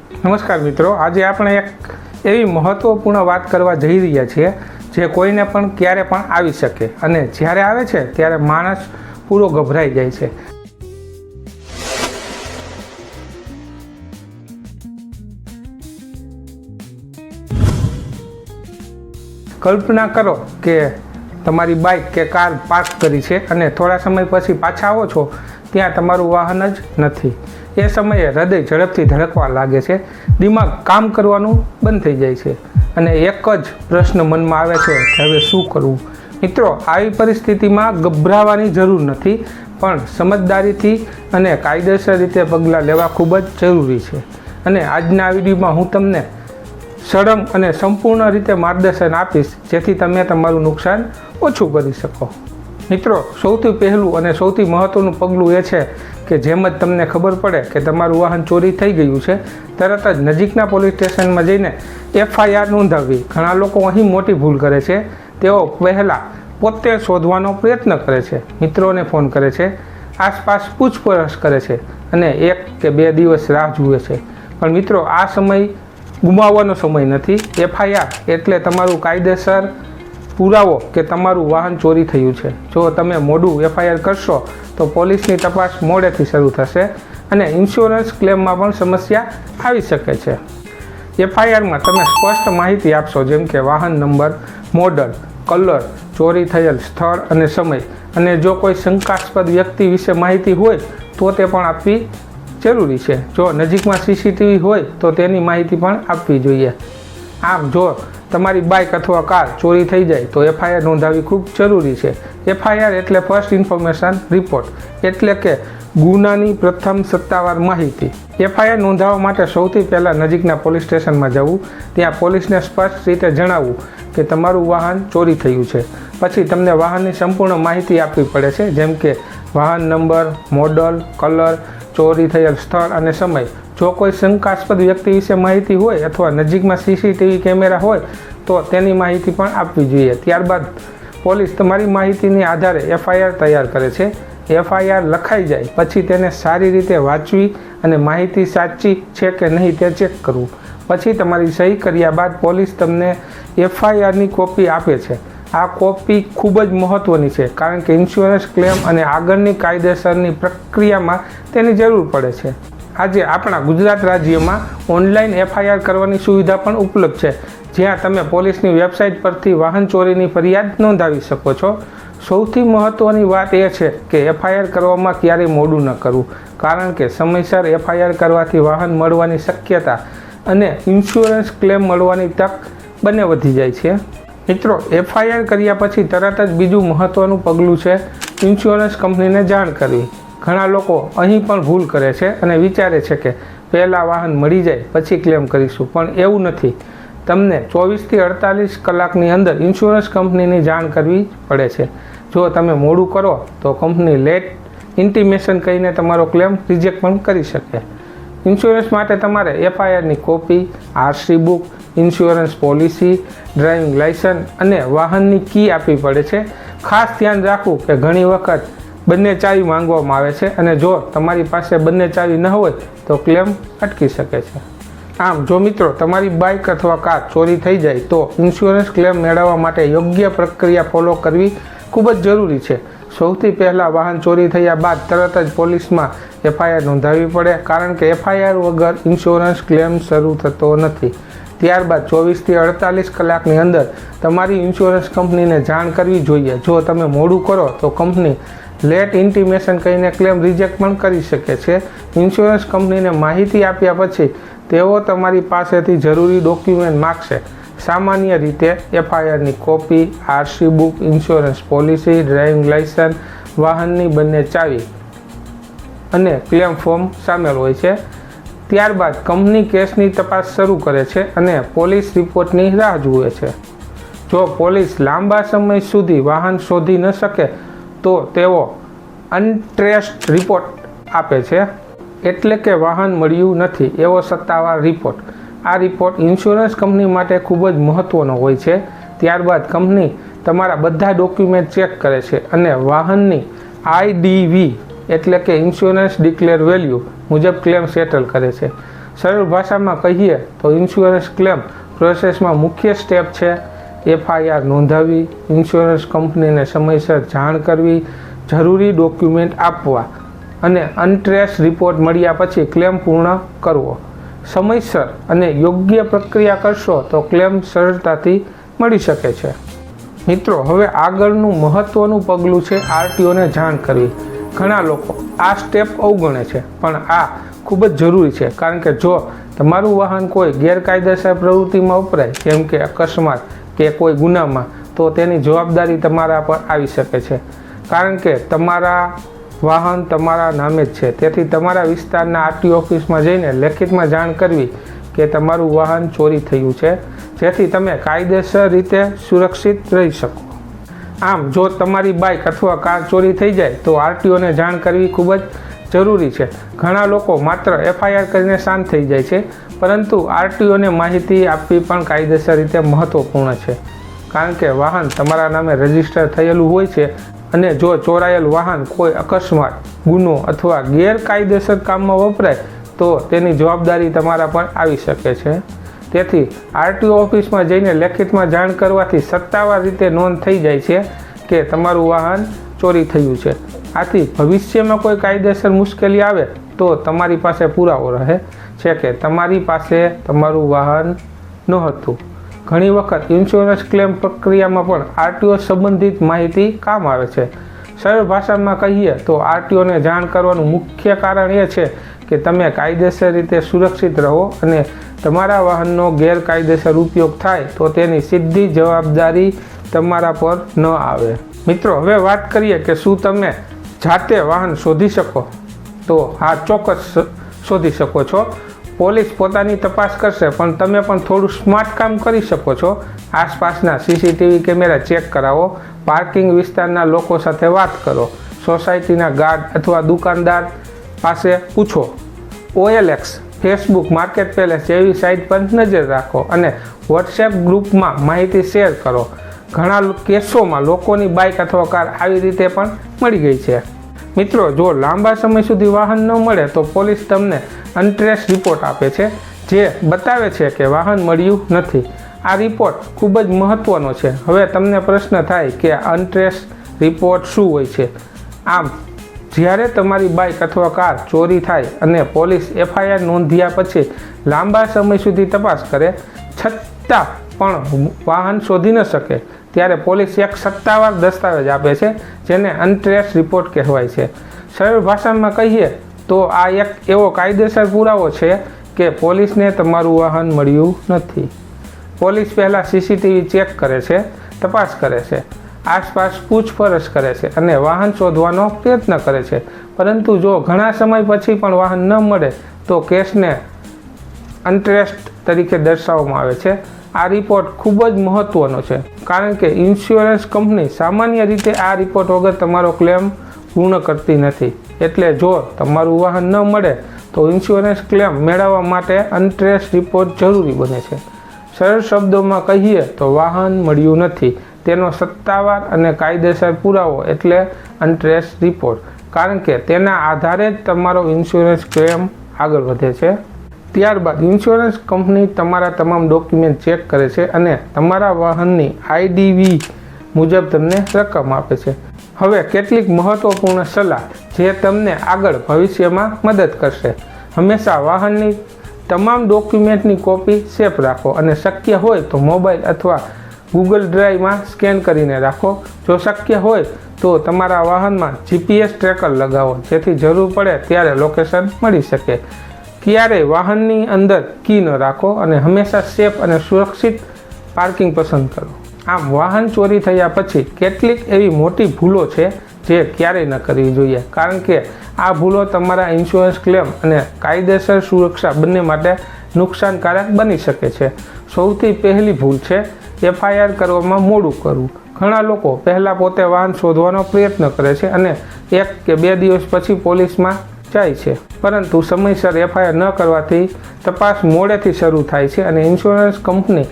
નમસ્કાર મિત્રો, આજે આપણે એક એવી મહત્વપૂર્ણ વાત કરવા જઈ રહ્યા છીએ જે કોઈને પણ ક્યારે પણ આવી શકે અને જ્યારે આવે છે ત્યારે માણસ પૂરો ગભરાઈ જાય છે. કલ્પના કરો કે તમારી બાઇક કે કાર પાર્ક કરી છે અને થોડા સમય પછી પાછા આવો છો ત્યાં તમારું વાહન જ નથી. એ સમયે હૃદય ઝડપથી ધડકવા લાગે છે, દિમાગ કામ કરવાનું બંધ થઈ જાય છે અને એક જ પ્રશ્ન મનમાં આવે છે કે હવે શું કરવું. મિત્રો, આવી પરિસ્થિતિમાં ગભરાવાની જરૂર નથી, પણ સમજદારીથી અને કાયદેસર રીતે પગલાં લેવા ખૂબ જ જરૂરી છે. અને આજના વિડીયોમાં હું તમને સળંગ અને સંપૂર્ણ રીતે માર્ગદર્શન આપીશ જેથી તમે તમારું નુકસાન ઓછું કરી શકો. મિત્રો, સૌથી પહેલું અને સૌથી મહત્ત્વનું પગલું એ છે કે જેમ જ તમને ખબર પડે કે તમારું વાહન ચોરી થઈ ગયું છે, તરત જ નજીકના પોલીસ સ્ટેશનમાં જઈને FIR નોંધાવવી. ઘણા લોકો અહીં મોટી ભૂલ કરે છે. તેઓ પહેલાં પોતે શોધવાનો પ્રયત્ન કરે છે, મિત્રોને ફોન કરે છે, આસપાસ પૂછપરછ કરે છે અને 1 કે 2 દિવસ રાહ જુએ છે. પણ મિત્રો, આ સમય ગુમાવવાનો સમય નથી. FIR એટલે તમારું કાયદેસર પુરાવો કે તમારું વાહન ચોરી થયું છે. જો તમે મોડું FIR કરશો તો પોલીસની તપાસ મોડેથી શરૂ થશે અને ઇન્સ્યોરન્સ ક્લેમમાં પણ સમસ્યા આવી શકે છે. FIRમાં તમે સ્પષ્ટ માહિતી આપશો, જેમ કે વાહન નંબર, મોડલ, કલર, ચોરી થયેલ સ્થળ અને સમય, અને જો કોઈ શંકાસ્પદ વ્યક્તિ વિશે માહિતી હોય તો તે પણ આપવી જરૂરી છે. જો નજીકમાં CCTV હોય તો તેની માહિતી પણ આપવી જોઈએ. આમ, જો તમારી બાઇક અથવા કાર ચોરી થઈ જાય તો FIR નોંધાવવી ખૂબ જરૂરી છે. FIR એટલે ફર્સ્ટ ઇન્ફોર્મેશન રિપોર્ટ, એટલે કે ગુનાની પ્રથમ સત્તાવાર માહિતી. FIR નોંધાવવા માટે સૌથી પહેલાં નજીકના પોલીસ સ્ટેશનમાં જવું, ત્યાં પોલીસને સ્પષ્ટ રીતે જણાવવું કે તમારું વાહન ચોરી થયું છે. પછી તમને વાહનની સંપૂર્ણ માહિતી આપવી પડે છે, જેમ કે વાહન નંબર, મોડલ, કલર, ચોરી થયેલ સ્થળ અને સમય. જો કોઈ શંકાસ્પદ વ્યક્તિ વિશે માહિતી હોય અથવા નજીકમાં CCTV કેમેરા હોય તો તેની માહિતી પણ આપવી જોઈએ. ત્યારબાદ પોલીસ તમારી માહિતીની આધારે FIR તૈયાર કરે છે. FIR લખાઈ જાય પછી તેને સારી રીતે વાંચવી અને માહિતી સાચી છે કે નહીં તે ચેક કરવું. પછી તમારી સહી કર્યા બાદ પોલીસ તમને FIRની કોપી આપે છે. આ કોપી ખૂબ જ મહત્ત્વની છે કારણ કે ઇન્સ્યોરન્સ ક્લેમ અને આગળની કાયદેસરની પ્રક્રિયામાં તેની જરૂર પડે છે. આજે આપણા ગુજરાત રાજ્યમાં ઓનલાઈન FIR કરવાની સુવિધા પણ ઉપલબ્ધ છે, જ્યાં તમે પોલીસની વેબસાઇટ પરથી વાહન ચોરીની ફરિયાદ નોંધાવી શકો છો. સૌથી મહત્ત્વની વાત એ છે કે FIR કરવામાં ક્યારેય મોડું ન કરવું, કારણ કે સમયસર FIR કરવાથી વાહન મળવાની શક્યતા અને ઇન્સ્યોરન્સ ક્લેમ મળવાની તક બંને વધી જાય છે. મિત્રો, FIR કર્યા પછી તરત જ બીજું મહત્ત્વનું પગલું છે ઇન્સ્યોરન્સ કંપનીને જાણ કરવી. ઘણા લોકો અહીં પણ ભૂલ કરે છે અને વિચારે છે કે પહેલાં વાહન મળી જાય પછી ક્લેમ કરીશું, પણ એવું નથી. તમને 24 થી 48 કલાકની અંદર ઇન્સ્યોરન્સ કંપનીની જાણ કરવી પડે છે. જો તમે મોડું કરો તો કંપની લેટ ઇન્ટિમેશન કહીને તમારો ક્લેમ રિજેક્ટ પણ કરી શકે. ઇન્સ્યોરન્સ માટે તમારે FIRની કોપી, RC book, insurance policy, driving licence અને વાહનની કી આપવી પડે છે. ખાસ ધ્યાન રાખવું કે ઘણી વખત બંને ચાવી માંગવામાં આવે છે અને જો તમારી પાસે બંને ચાવી ન હોય તો ક્લેમ અટકી શકે છે. આમ, જો મિત્રો તમારી બાઇક અથવા કાર ચોરી થઈ જાય તો ઇન્સ્યોરન્સ ક્લેમ મેળવવા માટે યોગ્ય પ્રક્રિયા ફોલો કરવી ખૂબ જ જરૂરી છે. સૌથી પહેલાં વાહન ચોરી થયા બાદ તરત જ પોલીસમાં FIR નોંધાવવી પડે, કારણ કે FIR વગર ઇન્સ્યોરન્સ ક્લેમ શરૂ થતો નથી. ત્યારબાદ 24 થી 48 કલાકની અંદર તમારી ઇન્સ્યોરન્સ કંપનીને જાણ કરવી જોઈએ. જો તમે મોડું કરો તો કંપની લેટ ઇન્ટિમેશન કહીને ક્લેમ રિજેક્ટ પણ કરી શકે છે. ઇન્સ્યોરન્સ કંપનીને માહિતી આપ્યા પછી તેઓ તમારી પાસેથી જરૂરી ડોક્યુમેન્ટ માગશે. સામાન્ય રીતે FIRની કોપી, RC book, insurance policy, driving licence, વાહનની બંને ચાવી અને ક્લેમ ફોર્મ સામેલ હોય છે. ત્યારબાદ કંપની કેસની તપાસ શરૂ કરે છે અને પોલીસ રિપોર્ટની રાહ જુએ છે. જો પોલીસ લાંબા સમય સુધી વાહન શોધી ન શકે તો તેઓ અનટ્રેસ્ડ રિપોર્ટ આપે છે, એટલે કે વાહન મળ્યું નથી એવો સત્તાવાર રિપોર્ટ. આ રિપોર્ટ ઇન્સ્યોરન્સ કંપની માટે ખૂબ જ મહત્ત્વનો હોય છે. ત્યારબાદ કંપની તમારા બધા ડોક્યુમેન્ટ ચેક કરે છે અને વાહનની IDV એટલે કે ઇન્સ્યોરન્સ ડિક્લેર વેલ્યુ મુજબ ક્લેમ સેટલ કરે છે. સરળ ભાષામાં કહીએ તો ઇન્સ્યોરન્સ ક્લેમ પ્રોસેસમાં મુખ્ય સ્ટેપ છે FIR નોંધાવી, ઇન્સ્યોરન્સ કંપનીને સમયસર જાણ કરવી, જરૂરી ડોક્યુમેન્ટ આપવા અને અનટ્રેસ રિપોર્ટ મળ્યા પછી ક્લેમ પૂર્ણ કરવો. સમયસર અને યોગ્ય પ્રક્રિયા કરશો તો ક્લેમ સરળતાથી મળી શકે છે. મિત્રો, હવે આગળનું મહત્ત્વનું પગલું છે RTOને જાણ કરવી. ઘણા લોકો આ સ્ટેપ અવગણે છે, પણ આ ખૂબ જ જરૂરી છે, કારણ કે જો તમારું વાહન કોઈ ગેરકાયદેસર પ્રવૃત્તિમાં વપરાય, જેમ કે અકસ્માત કે કોઈ ગુનામાં, તો તેની જવાબદારી તમારા પર આવી શકે છે, કારણ કે તમારા વાહન તમારા નામે જ છે. તેથી તમારા વિસ્તારના RTO ઓફિસમાં જઈને લેખિતમાં જાણ કરવી કે તમારું વાહન ચોરી થયું છે, જેથી તમે કાયદેસર રીતે સુરક્ષિત રહી શકો. આમ, જો તમારી બાઇક અથવા કાર ચોરી થઈ જાય તો RTOને જાણ કરવી ખૂબ જ જરૂરી છે. ઘણા લોકો માત્ર FIR કરીને શાંત થઈ જાય છે, પરંતુ RTOને માહિતી આપવી પણ કાયદેસર રીતે મહત્વપૂર્ણ છે, કારણ કે વાહન તમારા નામે રજીસ્ટર થયેલું હોય છે અને જો ચોરાયેલ વાહન કોઈ અકસ્માત, ગુનો અથવા ગેરકાયદેસર કામમાં વપરાય તો તેની જવાબદારી તમારા પર આવી શકે છે. તેથી RTO ઓફિસમાં જઈને લેખિતમાં જાણ કરવાથી સત્તાવાર રીતે નોંધ થઈ જાય છે કે તમારું વાહન ચોરી થયું છે. આથી ભવિષ્યમાં કોઈ કાયદેસર મુશ્કેલી આવે તો તમારી પાસે પુરાવો રહે છે કે તમારી પાસે તમારું વાહન નહોતું. ઘણી વખત ઇન્સ્યોરન્સ ક્લેમ પ્રક્રિયામાં પણ RTO સંબંધિત માહિતી કામ આવે છે. સરળ ભાષામાં કહીએ તો RTOને જાણ કરવાનું મુખ્ય કારણ એ છે કે તમે કાયદેસર રીતે સુરક્ષિત રહો અને તમારા વાહનનો ગેરકાયદેસર ઉપયોગ થાય તો તેની સીધી જવાબદારી તમારા પર ન આવે. મિત્રો, હવે વાત કરીએ કે શું તમે જાતે વાહન શોધી શકો? તો હા, ચોક્કસ શોધી શકો છો. પોલીસ પોતાની તપાસ કરશે, પણ તમે પણ થોડું સ્માર્ટ કામ કરી શકો છો. આસપાસના CCTV કેમેરા ચેક કરાવો, પાર્કિંગ વિસ્તારના લોકો સાથે વાત કરો, સોસાયટીના ગાર્ડ અથવા દુકાનદાર પાસે પૂછો, OLX, Facebook માર્કેટ પ્લેસ જેવી સાઇટ પર નજર રાખો અને WhatsApp ગ્રુપમાં માહિતી શેર કરો. ઘણા કેસોમાં લોકોની બાઇક અથવા કાર આવી રીતે પણ મળી ગઈ છે. મિત્રો, જો લાંબા સમય સુધી વાહન ન મળે તો પોલીસ તમને અનટ્રેસ રિપોર્ટ આપે છે, જે બતાવે છે કે વાહન મળ્યું નથી. આ રિપોર્ટ ખૂબ જ મહત્ત્વનો છે. હવે તમને પ્રશ્ન થાય કે અનટ્રેસ રિપોર્ટ શું હોય છે? આમ, જ્યારે તમારી બાઇક અથવા કાર ચોરી થાય અને પોલીસ FIR નોંધ્યા પછી લાંબા સમય સુધી તપાસ કરે, છતાં પણ વાહન શોધી ન શકે, ત્યારે પોલીસ એક સત્તાવાર દસ્તાવેજ આપે છે, જેને અનટ્રેસ રિપોર્ટ કહેવાય છે. સરળ ભાષામાં કહીએ તો આ એક એવો કાયદેસર પુરાવો છે કે પોલીસને તમારું વાહન મળ્યું નથી. પોલીસ પહેલાં CCTV ચેક કરે છે, તપાસ કરે છે, આસપાસ પૂછપરછ કરે છે અને વાહન શોધવાનો પ્રયત્ન કરે છે. પરંતુ જો ઘણા સમય પછી પણ વાહન ન મળે તો કેસને અનટ્રેસ્ડ તરીકે દર્શાવવામાં આવે છે. આ રિપોર્ટ ખૂબ જ મહત્ત્વનો છે, કારણ કે ઇન્સ્યોરન્સ કંપની સામાન્ય રીતે આ રિપોર્ટ વગર તમારો ક્લેમ પૂર્ણ કરતી નથી. એટલે જો તમારું વાહન ન મળે તો ઇન્સ્યોરન્સ ક્લેમ મેળવવા માટે અનટ્રેસ રિપોર્ટ જરૂરી બને છે. સરળ શબ્દોમાં કહીએ તો વાહન મળ્યું નથી તેનો સત્તાવાર અને કાયદેસર પુરાવો એટલે અનટ્રેસ રિપોર્ટ, કારણ કે તેના આધારે જ તમારો ઇન્સ્યોરન્સ ક્લેમ આગળ વધે છે. ત્યારબાદ ઇન્સ્યોરન્સ કંપની તમારા તમામ ડોક્યુમેન્ટ ચેક કરે છે અને તમારા વાહનની IDV મુજબ તમને રકમ આપે છે. હવે કેટલીક મહત્વપૂર્ણ સલાહ જે તમને આગળ ભવિષ્યમાં મદદ કરશે. હંમેશા વાહનની તમામ ડોક્યુમેન્ટની કોપી સેફ રાખો અને શક્ય હોય તો મોબાઈલ અથવા Google ડ્રાઈવમાં સ્કેન કરીને રાખો. જો શક્ય હોય તો તમારા વાહનમાં GPS ટ્રેકર લગાવો, જેથી જરૂર પડે ત્યારે લોકેશન મળી શકે. ક્યારેય વાહનની અંદર કી ન રાખો અને હંમેશા સેફ અને સુરક્ષિત પાર્કિંગ પસંદ કરો. આમ, વાહન ચોરી થયા પછી કેટલીક એવી મોટી ભૂલો છે જે ક્યારેય ન કરવી જોઈએ, કારણ કે આ ભૂલો તમારા ઇન્સ્યોરન્સ ક્લેમ અને કાયદેસર સુરક્ષા બંને માટે નુકસાનકારક બની શકે છે. સૌથી પહેલી ભૂલ છે FIR કરવામાં મોડું કરવું. ઘણા લોકો પહેલાં પોતે વાહન શોધવાનો પ્રયત્ન કરે છે અને 1 કે 2 દિવસ પછી પોલીસમાં જાય છે, પરંતુ સમયસર FIR ન કરવાથી તપાસ મોડેથી શરૂ થાય છે અને ઇન્સ્યોરન્સ કંપની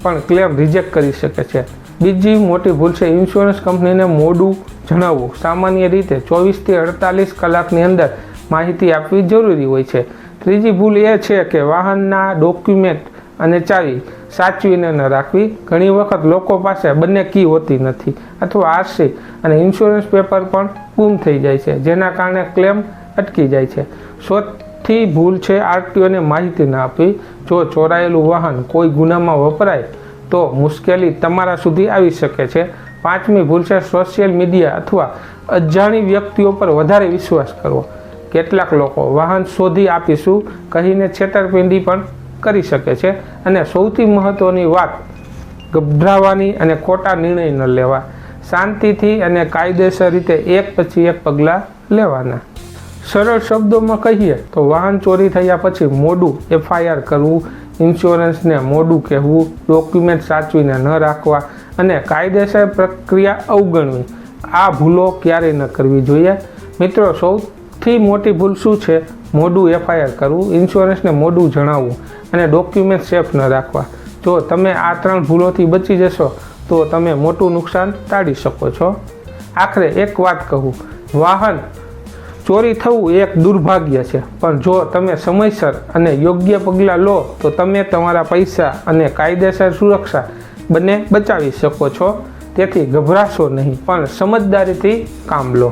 પણ ક્લેમ રિજેક્ટ કરી શકે છે. બીજી મોટી ભૂલ છે ઇન્સ્યોરન્સ કંપનીને મોડું જણાવવું. સામાન્ય રીતે 24 થી 48 કલાકની અંદર માહિતી આપવી જરૂરી હોય છે. ત્રીજી ભૂલ એ છે કે વાહનના ડોક્યુમેન્ટ અને ચાવી સાચવીને ન રાખવી. ઘણી વખત લોકો પાસે બંને કી હોતી નથી અથવા આરસી અને ઇન્સ્યોરન્સ પેપર પણ ગુમ થઈ જાય છે, જેના કારણે ક્લેમ અટકી જાય છે. ચોથી ભૂલ છે આરટીઓને માહિતી ન આપવી. જો ચોરાયેલું વાહન કોઈ ગુનામાં વપરાય તો મુશ્કેલી તમારા સુધી આવી શકે છે. પાંચમી ભૂલ છે સોશિયલ મીડિયા અથવા અજાણી વ્યક્તિઓ પર વધારે વિશ્વાસ કરવો. કેટલાક લોકો વાહન શોધી આપીશું કહીને છેતરપિંડી પણ કરી શકે છે. અને સૌથી મહત્ત્વની વાત, ગભરાવાની અને ખોટા નિર્ણય ન લેવા. શાંતિથી અને કાયદેસર રીતે એક પછી એક પગલાં લેવાના. સરળ શબ્દોમાં કહીએ તો વાહન ચોરી થયા પછી મોડું FIR કરવું, ઇન્સ્યોરન્સને મોડું કહેવું, ડોક્યુમેન્ટ સાચવીને ન રાખવા અને કાયદેસર પ્રક્રિયા અવગણવી. આ ભૂલો ક્યારેય ન કરવી જોઈએ. મિત્રો, સૌથી મોટી ભૂલ શું છે? મોડું FIR કરવું, ઇન્સ્યોરન્સને મોડું જણાવવું અને ડોક્યુમેન્ટ સેફ ન રાખવા. જો તમે આ 3 ભૂલોથી બચી જશો તો તમે મોટું નુકસાન ટાળી શકો છો. આખરે એક વાત કહું, વાહન ચોરી થવું એક દુર્ભાગ્ય છે, પણ જો તમે સમયસર અને યોગ્ય પગલાં લો તો તમે તમારા પૈસા અને કાયદેસર સુરક્ષા બંને બચાવી શકો છો. તેથી ગભરાશો નહીં, પણ સમજદારીથી કામ લો.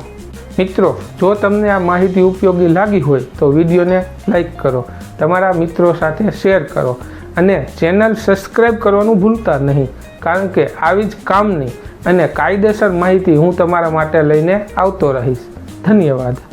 મિત્રો, જો તમને આ માહિતી ઉપયોગી લાગી હોય તો વિડીયોને લાઈક કરો, તમારા મિત્રો સાથે શેર કરો અને ચેનલ સબસ્ક્રાઈબ કરવાનું ભૂલતા નહીં, કારણ કે આવી જ કામની અને કાયદેસર માહિતી હું તમારા માટે લઈને આવતો રહીશ. ધન્યવાદ.